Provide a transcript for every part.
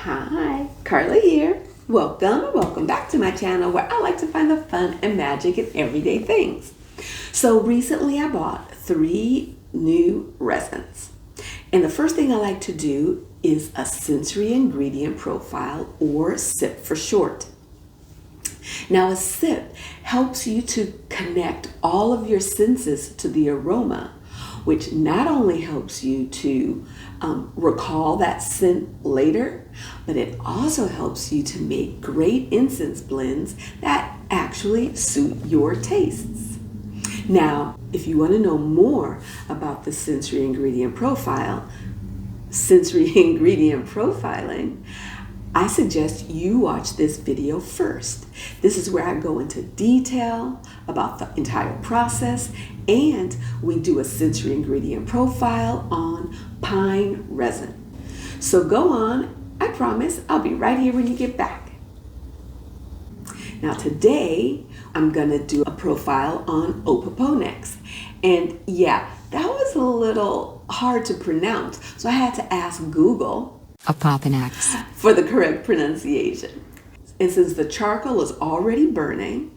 Hi, Karla here. Welcome back to my channel where I like to find the fun and magic in everyday things. So recently I bought 3 new resins. And the first thing I like to do is a sensory ingredient profile, or SIP for short. Now a SIP helps you to connect all of your senses to the aroma, which not only helps you to recall that scent later, but it also helps you to make great incense blends that actually suit your tastes. Now, if you want to know more about the sensory ingredient profiling, I suggest you watch this video first. This is where I go into detail about the entire process, and we do a sensory ingredient profile on pine resin. So go on, I promise I'll be right here when you get back. Now today, I'm gonna do a profile on Opopanax. And yeah, that was a little hard to pronounce, so I had to ask Google Opopanax for the correct pronunciation. And since the charcoal is already burning,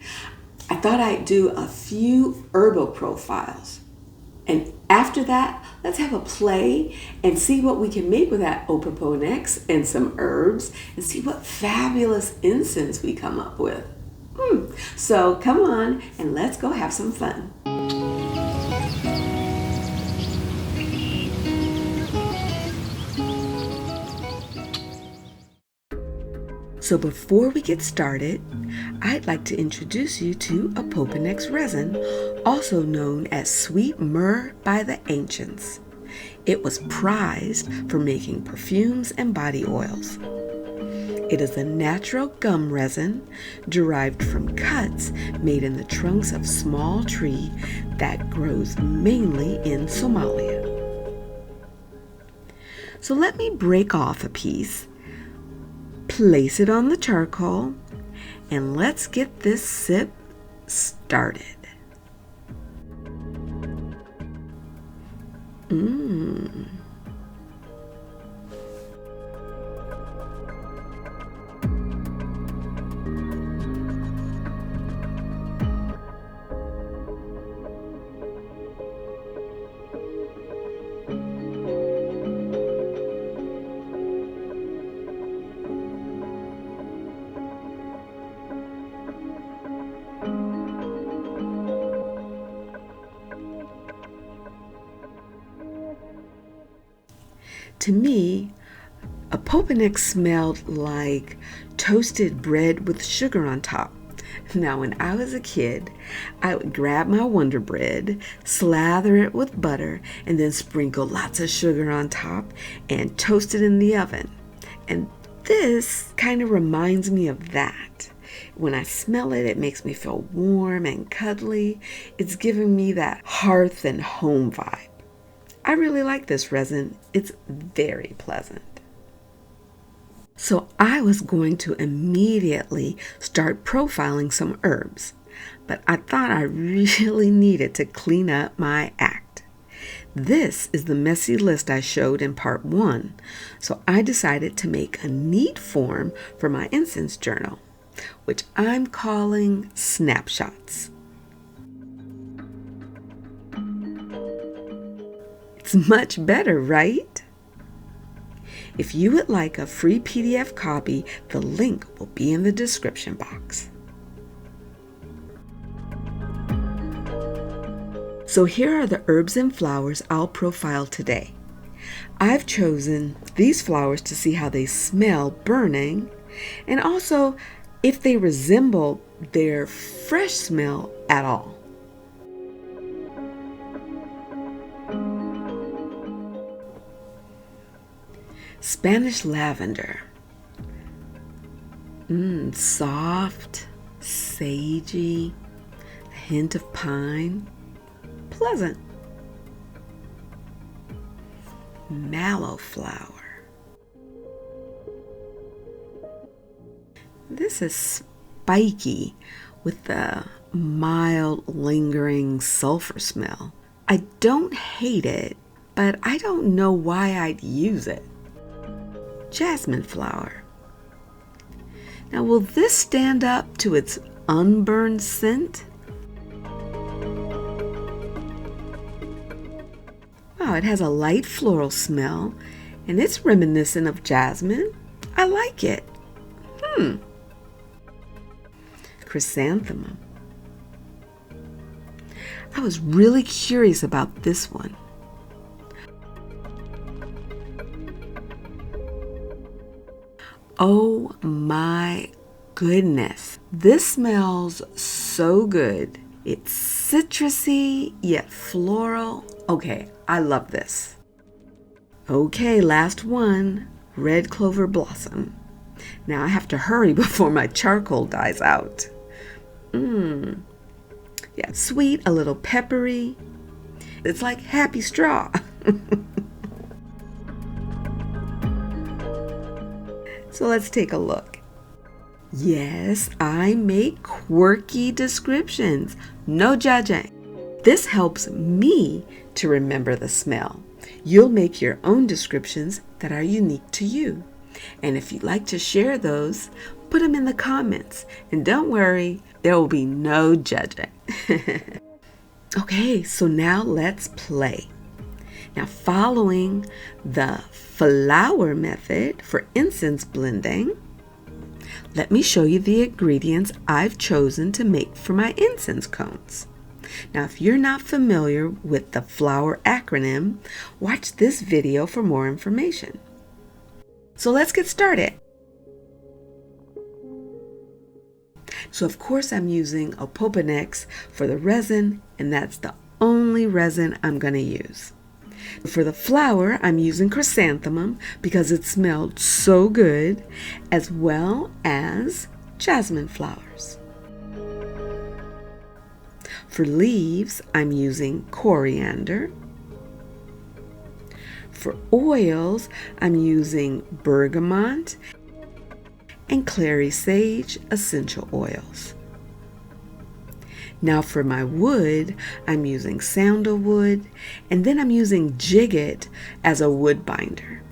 I thought I'd do a few herbal profiles. And after that, let's have a play and see what we can make with that Opopanax and some herbs and see what fabulous incense we come up with. So come on and let's go have some fun. So before we get started, I'd like to introduce you to Opopanax Resin, also known as sweet myrrh by the ancients. It was prized for making perfumes and body oils. It is a natural gum resin derived from cuts made in the trunks of small tree that grows mainly in Somalia. So let me break off a piece, place it on the charcoal, and let's get this sip started. To me, Opopanax smelled like toasted bread with sugar on top. Now, when I was a kid, I would grab my Wonder Bread, slather it with butter, and then sprinkle lots of sugar on top and toast it in the oven. And this kind of reminds me of that. When I smell it, it makes me feel warm and cuddly. It's giving me that hearth and home vibe. I really like this resin. It's very pleasant. So I was going to immediately start profiling some herbs, but I thought I really needed to clean up my act. This is the messy list I showed in part 1, so I decided to make a neat form for my incense journal, which I'm calling snapshots. It's much better, right? If you would like a free PDF copy, the link will be in the description box. So here are the herbs and flowers I'll profile today. I've chosen these flowers to see how they smell burning, and also if they resemble their fresh smell at all. Spanish lavender. Soft, sagey, a hint of pine, pleasant. Mallow flower. This is spiky with a mild, lingering sulfur smell. I don't hate it, but I don't know why I'd use it. Jasmine flower. Now, will this stand up to its unburned scent? Wow, it has a light floral smell, and it's reminiscent of jasmine. I like it. Chrysanthemum. I was really curious about this one. Oh my goodness. This smells so good. It's citrusy yet floral. Okay, I love this. Okay, last one. Red clover blossom. Now I have to hurry before my charcoal dies out. Yeah, sweet, a little peppery. It's like happy straw. So let's take a look. Yes, I make quirky descriptions. No judging. This helps me to remember the smell. You'll make your own descriptions that are unique to you. And if you'd like to share those, put them in the comments. And don't worry, there will be no judging. Okay, so now let's play. Now, following the flower method for incense blending, let me show you the ingredients I've chosen to make for my incense cones. Now, if you're not familiar with the flower acronym, watch this video for more information. So let's get started. So of course I'm using Opopanax for the resin, and that's the only resin I'm going to use. For the flower, I'm using chrysanthemum because it smelled so good, as well as jasmine flowers. For leaves, I'm using coriander. For oils, I'm using bergamot and clary sage essential oils. Now for my wood, I'm using sandalwood, and then I'm using jigget as a wood binder.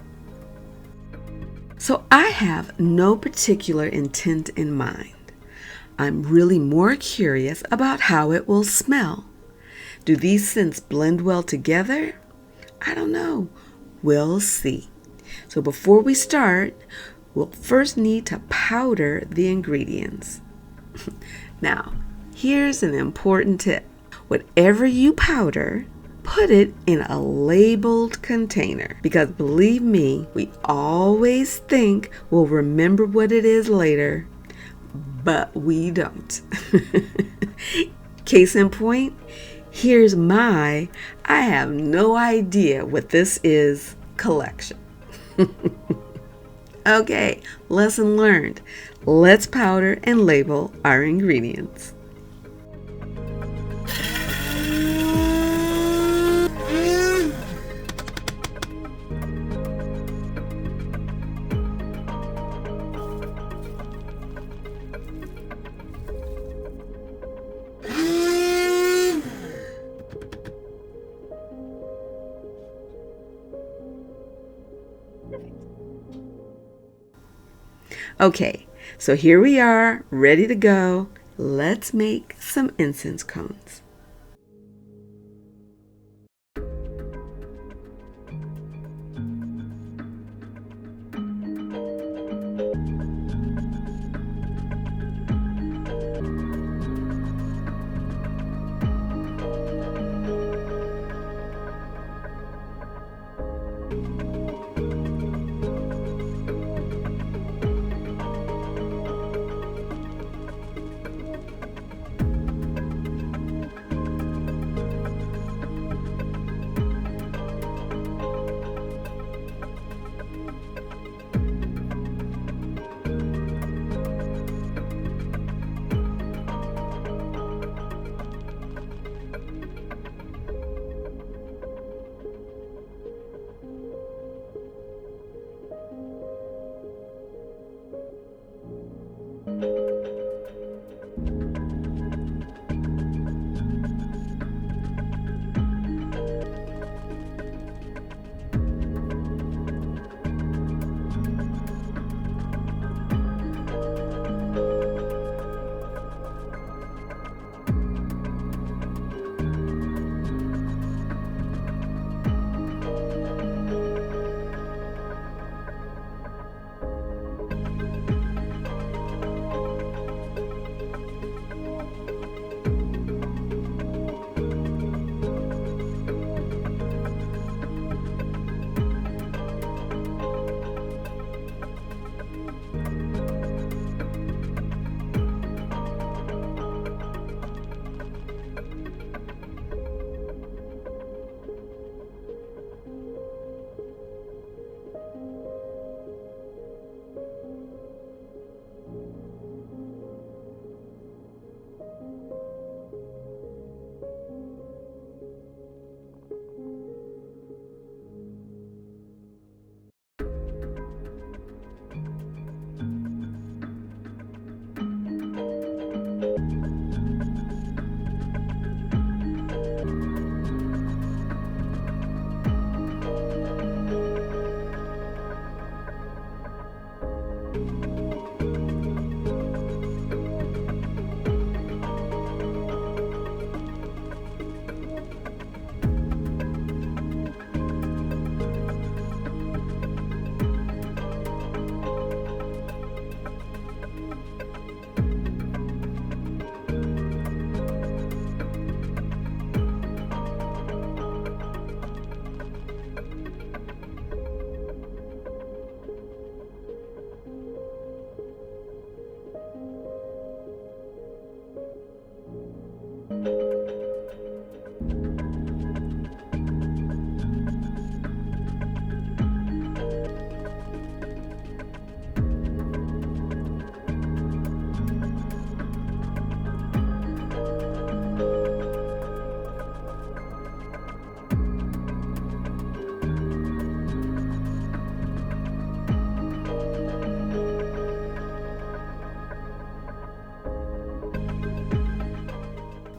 So I have no particular intent in mind. I'm really more curious about how it will smell. Do these scents blend well together? I don't know. We'll see. So before we start, we'll first need to powder the ingredients. Now, here's an important tip. Whatever you powder, put it in a labeled container, because believe me, we always think we'll remember what it is later, but we don't. Case in point, here's my I have no idea what this is collection. Okay, lesson learned. Let's powder and label our ingredients. Okay, so here we are, ready to go. Let's make some incense cones.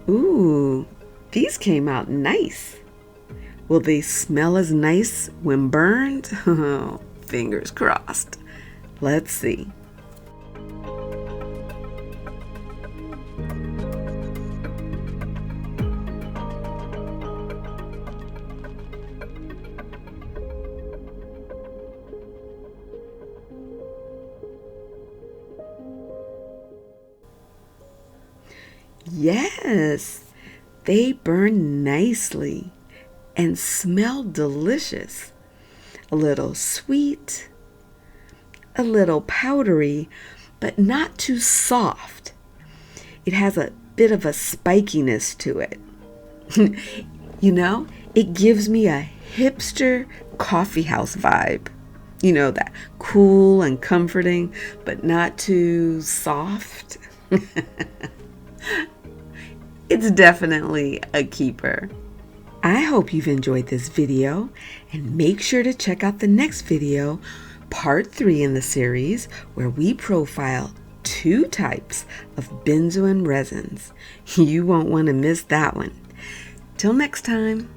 Ooh, these came out nice. Will they smell as nice when burned? Fingers crossed. Let's see. Yes, they burn nicely and smell delicious. A little sweet, a little powdery, but not too soft. It has a bit of a spikiness to it. You know, it gives me a hipster coffee house vibe. You know, that cool and comforting, but not too soft. It's definitely a keeper. I hope you've enjoyed this video, and make sure to check out the next video, part 3 in the series, where we profile 2 types of benzoin resins. You won't want to miss that one. Till next time.